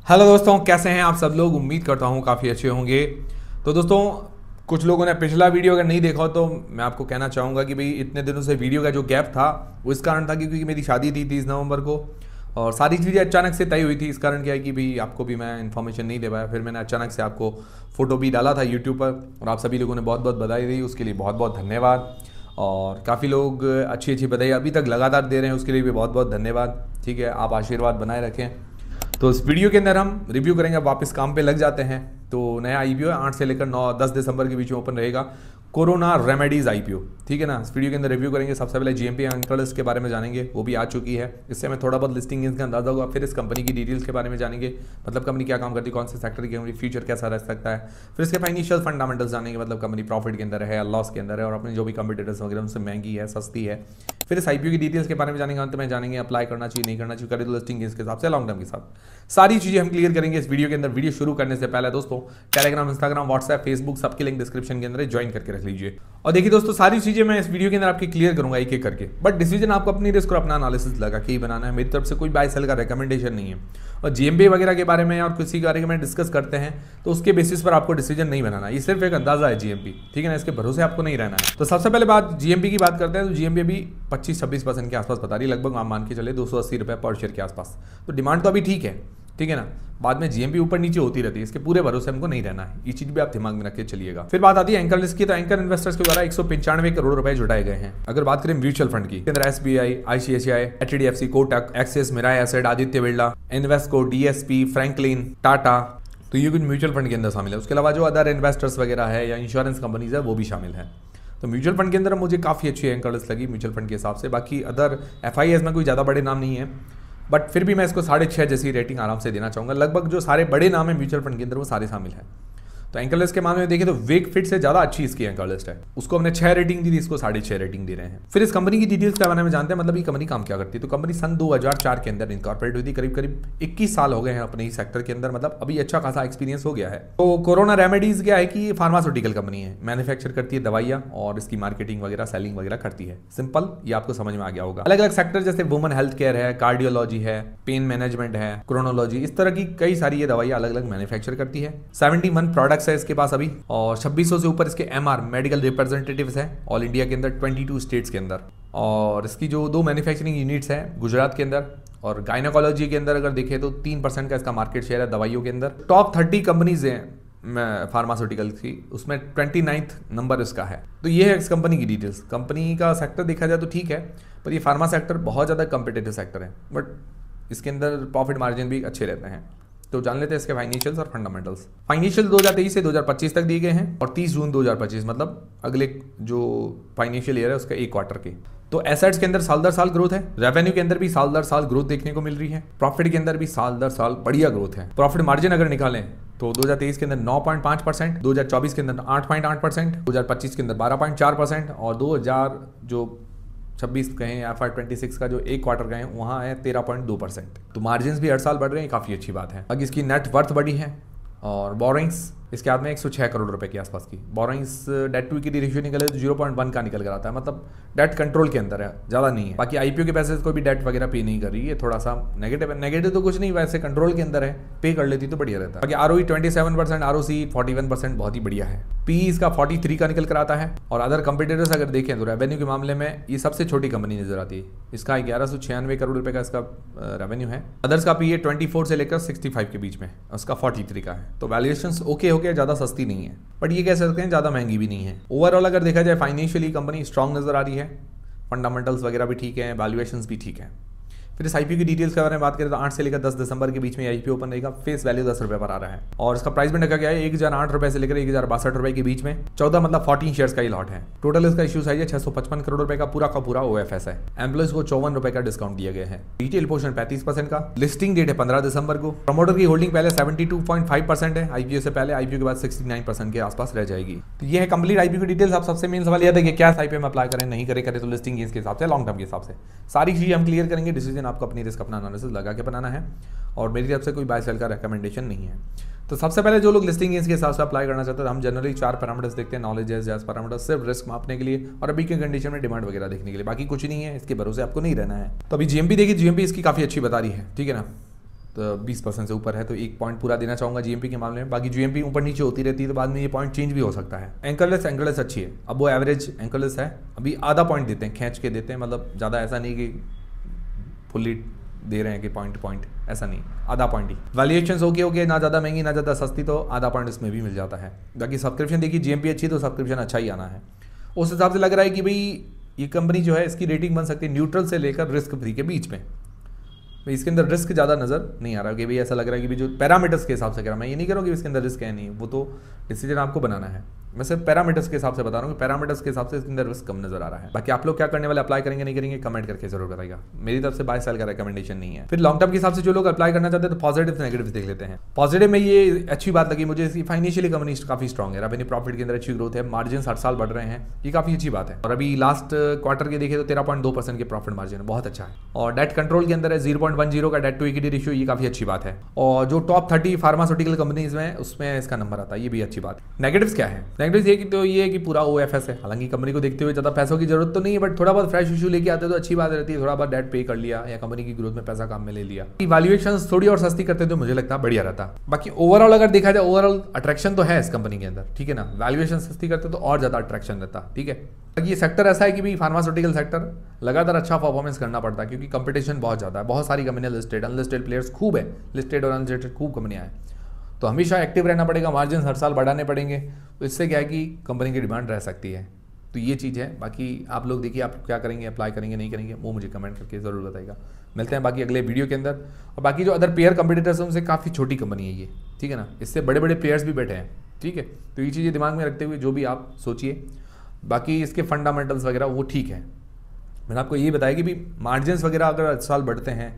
Hello दोस्तों, कैसे हैं आप सब लोग। उम्मीद करता हूं काफ़ी अच्छे होंगे। तो दोस्तों, कुछ लोगों ने पिछला वीडियो अगर नहीं देखा हो तो मैं आपको कहना चाहूँगा कि भाई इतने दिनों से वीडियो का जो गैप था वो इस कारण था क्योंकि मेरी शादी थी 30 नवंबर को और सारी चीज़ें अचानक से तय हुई थी। इस कारण क्या है कि भाई आपको भी मैं इन्फॉर्मेशन नहीं दे पाया। फिर मैंने अचानक से आपको फ़ोटो भी डाला था यूट्यूब पर और आप सभी लोगों ने बहुत बहुत बधाई दी, उसके लिए बहुत बहुत धन्यवाद। और काफ़ी लोग अच्छी अच्छी बधाई अभी तक लगातार दे रहे हैं, उसके लिए भी बहुत बहुत धन्यवाद। ठीक है, आप आशीर्वाद बनाए रखें। तो इस वीडियो के अंदर हम रिव्यू करेंगे। अब वापस काम पे लग जाते हैं। तो नया आईपीओ है, 8 से लेकर 9-10 दिसंबर के बीच में ओपन रहेगा, कोरोना रेमेडीज आईपीओ। ठीक है ना। इस वीडियो के अंदर रिव्यू करेंगे। सबसे पहले जीएमपी अंकल्स के बारे में जानेंगे, वो भी आ चुकी है। इससे हमें थोड़ा बहुत लिस्टिंग का अंदाजा होगा। फिर इस कंपनी की डिटेल्स के बारे में जानेंगे, मतलब कंपनी क्या काम करती है, कौन से सेक्टर की कंपनी, फ्यूचर कैसा रह सकता है। फिर इसके फाइनेंशियल फंडामेंटल्स जानेंगे, मतलब कंपनी प्रॉफिट के अंदर है या लॉस के अंदर है और अपने जो भी कंपटीटर्स वगैरह उनसे महंगी है, सस्ती है। फिर इस आईपीओ की डिटेल्स के बारे में जानेंगे। अंत में जानेंगे अप्लाई करना चाहिए, नहीं करना चाहिए, करे तो लिस्टिंग इसके हिसाब से, लॉन्ग टर्म के साथ सारी चीज़ें हम क्लियर करेंगे इस वीडियो के अंदर। वीडियो शुरू करने से पहले दोस्तों, टेलीग्राम, इंस्टाग्राम, व्हाट्सएप, फेसबुक सबके लिंक डिस्क्रिप्शन के अंदर ज्वाइन करके रख लीजिए। और देखिए दोस्तों, सारी चीज़ें मैं इस वीडियो के अंदर आपकी क्लियर करूंगा एक एक करके, बट डिसीजन आपको अपनी रिस्क और अपना एनालिसिस लगा के ही बनाना है। मेरी तरफ से कोई बाय सेल का रिकमेंडेशन नहीं है। और जीएमबी वगैरह के बारे में और किसी के बारे में डिस्कस करते हैं तो उसके बेसिस पर आपको डिसीजन नहीं बनाना। ये सिर्फ एक अंदाजा है जीएमपी, ठीक है ना। इसके भरोसे आपको नहीं रहना है। तो सबसे पहले बात जीएमपी की बात करते हैं। तो जीएमपी अभी 25-26% के आसपास बता रही है, लगभग आप मान के चले 280 रुपये पर शेयर के आसपास। तो डिमांड तो अभी ठीक है ना। बाद में जीएमपी ऊपर नीचे होती रहती है, इसके पूरे भरोसे हमको नहीं रहना है। ये चीज भी आप दिमाग में रख के चलिएगा। फिर बात आती है एंकर लिस्ट की। तो एंकर इन्वेस्टर्स के द्वारा 195 करोड़ रुपए जुटाए गए हैं। अगर बात करें म्यूचुअल फंड की, अंदर SBI, ICICI, HDFC, Kotak, Axis, Mirae Asset, Aditya Birla, Invesco, DSP, Franklin, Tata. तो ये कुछ म्यूचुअल फंड के अंदर शामिल है। उसके अलावा जो अदर इन्वेस्टर्स वगैरह है या इंश्योरेंस कंपनीज है वो भी शामिल है। तो म्यूचुअल फंड के अंदर मुझे काफ़ी अच्छी एंकर लिस्ट लगी म्यूचुअल फंड के हिसाब से। बाकी अदर एफआईएस में कोई ज़्यादा बड़े नाम नहीं है, बट फिर भी मैं इसको 6.5 जैसी रेटिंग आराम से देना चाहूँगा। लगभग जो सारे बड़े नाम है म्यूचुअल फंड के अंदर वो सारे शामिल हैं। तो एंकर लिस्ट के मामले में देखें तो वेक फिट से ज़्यादा अच्छी इसकी एंकर लिस्ट है। उसको हमने 6 रेटिंग दी थी, इसको 6.5 रेटिंग दे रहे हैं। फिर इस कंपनी की डिटेल्स के बारे में जानते हैं, मतलब ये कंपनी काम क्या करती है। तो कंपनी सन 2004 के अंदर इनकॉर्पोरेट हुई थी। करीब करीब 21 साल हो गए हैं अपने ही सेक्टर के अंदर, मतलब अभी अच्छा खासा एक्सपीरियंस हो गया है। तो कोरोना रेमेडीज क्या है कि फार्मास्यूटिकल कंपनी है, मैन्युफैक्चर करती है दवाइयाँ और इसकी मार्केटिंग वगैरह, सेलिंग वगैरह करती है। सिंपल, ये आपको समझ में आ गया होगा। अलग अलग सेक्टर जैसे वुमन हेल्थ केयर है, कार्डियोलॉजी है, पेन मैनेजमेंट है, क्रोनोलॉजी, इस तरह की कई सारी ये दवाइयाँ अलग अलग मैन्युफैक्चर करती है। 71 प्रोडक्ट्स है इसके पास अभी और 2600 से ऊपर इसके एमआर मेडिकल रिप्रेजेंटेटिव्स हैं ऑल इंडिया के अंदर, 22 स्टेट्स के अंदर। और इसकी जो 2 मैन्युफैक्चरिंग यूनिट्स हैं गुजरात के अंदर और गायनाकोलॉजी के अंदर अगर देखें तो 3% का इसका मार्केट शेयर है दवाइयों के अंदर। टॉप 30 कंपनीज हैं फार्मास्यूटिकल की, उसमें 29th नंबर इसका है। तो ये है इस कंपनी की डिटेल्स। कंपनी का सेक्टर देखा जाए तो ठीक है, पर ये फार्मा सेक्टर बहुत ज़्यादा कम्पिटेटिव सेक्टर है, बट इसके अंदर प्रॉफिट मार्जिन भी अच्छे रहते हैं। तो जान लेते हैं इसके फाइनेंशियल्स और फंडामेंटल्स। फाइनेंशियल 2023 से 2025 तक दिए गए हैं और 30 जून 2025, मतलब अगले जो फाइनेंशियल ईयर है उसका एक क्वार्टर के। तो एसेट्स के अंदर साल दर साल ग्रोथ है, रेवेन्यू के अंदर भी साल दर साल ग्रोथ देखने को मिल रही है, प्रॉफिट के अंदर भी साल दर साल बढ़िया ग्रोथ है। प्रॉफिट मार्जिन अगर निकालें तो 2023 के अंदर 9.5%, 2024 के अंदर 8.8%, 2025 के अंदर 12.4% और 2026 कहें या FY26 का जो एक क्वार्टर गए वहाँ है 13.2%। तो मार्जिन भी हर साल बढ़ रहे हैं, काफ़ी अच्छी बात है। अगर इसकी नेट वर्थ बढ़ी है और बोरिंग्स इसके हाथ में 106 करोड़ रुपए के आसपास की। Borrowings debt to equity ratio निकले तो 0.1 का निकल कर आता है, मतलब डेट कंट्रोल के अंदर है, ज़्यादा नहीं है। बाकी आईपीओ के पैसे कोई भी डेट वगैरह पे नहीं कर रही है, थोड़ा सा नेगेटिव है। नेगेटिव तो कुछ नहीं, वैसे कंट्रोल के अंदर है, पे कर लेती तो बढ़िया रहता है। बाकी आरओई 27%, आरओसी 41%, बहुत ही बढ़िया है। पी इसका 43 का निकल कर आता है। और अदर कंपटीटर्स अगर देखें तो रेवेन्यू के मामले में ये सबसे छोटी कंपनी नजर आती है। इसका 1196 करोड़ रुपए का इसका रेवेन्यू है। अदर्स का पी 24 से लेकर 65 के बीच में, उसका 43 का है। तो वैल्यूएशंस ओके हो गया, ज़्यादा सस्ती नहीं है, बट ये कह सकते हैं ज़्यादा महंगी भी नहीं है। ओवरऑल अगर देखा जाए फाइनेंशियली कंपनी स्ट्रांग नजर आ रही है, फंडामेंटल्स वगैरह भी ठीक है, वैल्यूएशंस भी ठीक है। फिर इस आईपीओ की डिटेल्स के बारे में बात करें तो 8 से लेकर 10 दिसंबर के बीच में आईपीओ ओपन रहेगा। फेस वैल्यू 10 रुपये पर आ रहा है और इसका प्राइस में रखा गया है 1008 रुपये से लेकर 1062 रुपये के बीच में। 14 मतलब 14 शेयर्स का ही लॉट है। टोटल इसका इशू साइज है 655 करोड़ रुपए का पूरा ओएफएस है। एम्प्लॉइज को 54 रुपए का डिस्काउंट दिया गया है। रिटेल पोर्शन 35% का। लिस्टिंग डेट है 15 दिसंबर को। प्रमोटर की होल्डिंग पहले 72.5% है आईपीओ से पहले, आईपीओ के बाद 69% के आसपास रह जाएगी। तो ये है कंप्लीट आईपीओ की डिटेल्स। आप सबसे मेन सवाल यह था कि क्या आईपीओ में अप्लाई करें, नहीं करें तो लिस्टिंग इसके हिसाब से, लॉन्ग टर्म के हिसाब से सारी चीजें हम क्लियर करेंगे। डिसीजन आपको अपनी रिस्क अपना एनालिसिस लगा के बनाना है और मेरी तरफ से कोई बाय सेल का रिकमेंडेशन नहीं है। तो सबसे पहले जो लोग लिस्टिंग इसके हिसाब से अप्लाई करना चाहते हैं, हम जनरली 4 पैरामीटर्स देखते हैं, नॉलेज है, जैस पैरामीटर्स सिर्फ रिस्क मापने के लिए और अभी के कंडीशन में डिमांड वगैरह देखने के लिए, बाकी कुछ नहीं है। इसके भरोसे आपको नहीं रहना है। तो अभी जीएमपी देखिए, जीएमपी इसकी काफ़ी अच्छी बता रही है, ठीक है ना। तो 20% से ऊपर है, तो 1 पॉइंट पूरा देना चाहूँगा जीएमपी के मामले में। बाकी जीएमपी ऊपर नीचे होती रहती है तो बाद में ये पॉइंट चेंज भी हो सकता है। एंकरलेस अच्छी है, अब वो एवरेज एंकरलेस है, अभी आधा पॉइंट देते हैं, खींच के देते हैं, मतलब ज़्यादा ऐसा नहीं कि फुल्ली दे रहे हैं कि पॉइंट ऐसा नहीं, आधा पॉइंट ही। वैल्यूएशंस ओके, ना ज़्यादा महंगी ना ज़्यादा सस्ती, तो आधा पॉइंट इसमें भी मिल जाता है। बाकी सब्सक्रिप्शन देखिए, जीएमपी अच्छी तो सब्सक्रिप्शन अच्छा ही आना है। उस हिसाब से लग रहा है कि भाई ये कंपनी जो है इसकी रेटिंग बन सकती है न्यूट्रल से लेकर रिस्क फ्री के बीच में। भाई इसके अंदर रिस्क ज़्यादा नज़र नहीं आ रहा कि भाई ऐसा लग रहा है कि भाई जो पैरामीटर्स के हिसाब से कह रहा हूँ, मैं ये नहीं कह रहा हूँ कि इसके अंदर रिस्क है नहीं, वो तो डिसीजन आपको बनाना है। मैं सिर्फ पैरामीटर्स के हिसाब से बता रहा हूँ कि पैरामीटर्स के हिसाब से इसके अंदर रिस्क कम नजर आ रहा है। बाकी आप लोग क्या करने वाले, अप्लाई करेंगे नहीं करेंगे, कमेंट करके जरूर बताइएगा। मेरी तरफ से बाय सेल का रिकमेंडेशन नहीं है। फिर लॉन्ग टर्म के हिसाब से जो लोग अप्लाई करना चाहते हैं तो पॉजिटिव नेगेटिव देख लेते हैं। पॉजिटिव में ये अच्छी बात लगी मुझे, इसकी फाइनेंशियली कंपनी काफी स्ट्रॉग है, रेवेन्यू प्रॉफिट के अंदर अच्छी ग्रोथ है, मार्जिन हर साल बढ़ रहे हैं, ये काफी अच्छी बात है। और अभी लास्ट क्वार्टर के देखे तो 13.2% के प्रॉफिट मार्जिन है, बहुत अच्छा है। और डेट कंट्रोल के अंदर है, 0.10 का डेट टू इक्विटी रेशियो, ये काफी अच्छी बात है। और जो टॉप 30 फार्मास्यूटिकल कंपनीज में उसमें इसका नंबर आता है, ये भी अच्छी बात है। नेगेटिव्स क्या है, नेगेटिव्स ये कि तो ये कि पूरा ओएफएस है। हालांकि कंपनी को देखते हुए ज़्यादा पैसों की जरूरत तो नहीं है, बट थोड़ा बहुत फ्रेश इशू लेके आते तो अच्छी बात रहती है, थोड़ा बहुत डेट पे कर लिया या कंपनी की ग्रोथ में पैसा काम में ले लिया। वैल्यूएशंस थोड़ी और सस्ती करते तो मुझे लगता है बढ़िया रहता। बाकी ओवरऑल अगर देखा जाए, ओवरऑल अट्रैक्शन तो है इस कंपनी के अंदर, ठीक है ना। वैल्यूएशन सस्ती करते तो और ज्यादा अट्रैक्शन रहता, ठीक है। बाकी ये सेक्टर ऐसा है कि भाई फार्मास्यूटिकल सेक्टर लगातार अच्छा परफॉर्मेंस करना पड़ता है, क्योंकि कंपटीशन बहुत ज्यादा है, बहुत सारी कंपनियां लिस्टेड अनलिस्टेड प्लेयर्स खूब है, लिस्टेड और अनलिस्टेड खूब कंपनियां हैं, तो हमेशा एक्टिव रहना पड़ेगा, मार्जिन हर साल बढ़ाने पड़ेंगे, तो इससे क्या है कि कंपनी की डिमांड रह सकती है। तो ये चीज़ है। बाकी आप लोग देखिए, आप क्या करेंगे, अप्लाई करेंगे नहीं करेंगे, वो मुझे कमेंट करके ज़रूर बताइएगा। मिलते हैं बाकी अगले वीडियो के अंदर। और बाकी जो अदर पेयर कंपटीटर्स हैं उनसे काफ़ी छोटी कंपनी है ये, ठीक है ना, इससे बड़े बड़े प्लेयर्स भी बैठे हैं, ठीक है। तो ये चीज़ें दिमाग में रखते हुए जो भी आप सोचिए। बाकी इसके फंडामेंटल्स वगैरह वो ठीक है। मैंने आपको ये बताया कि भी मार्जिन वगैरह अगर साल बढ़ते हैं,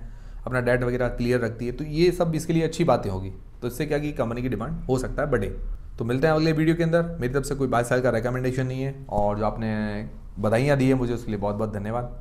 अपना डेट वगैरह क्लियर रखती है, तो ये सब इसके लिए अच्छी बातें होगी। तो इससे क्या कि कंपनी की डिमांड हो सकता है बढ़े। तो मिलते हैं अगले वीडियो के अंदर। मेरी तरफ से कोई बाय सेल का रिकमेंडेशन नहीं है, और जो आपने बधाइयाँ दी है मुझे उसके लिए बहुत बहुत धन्यवाद।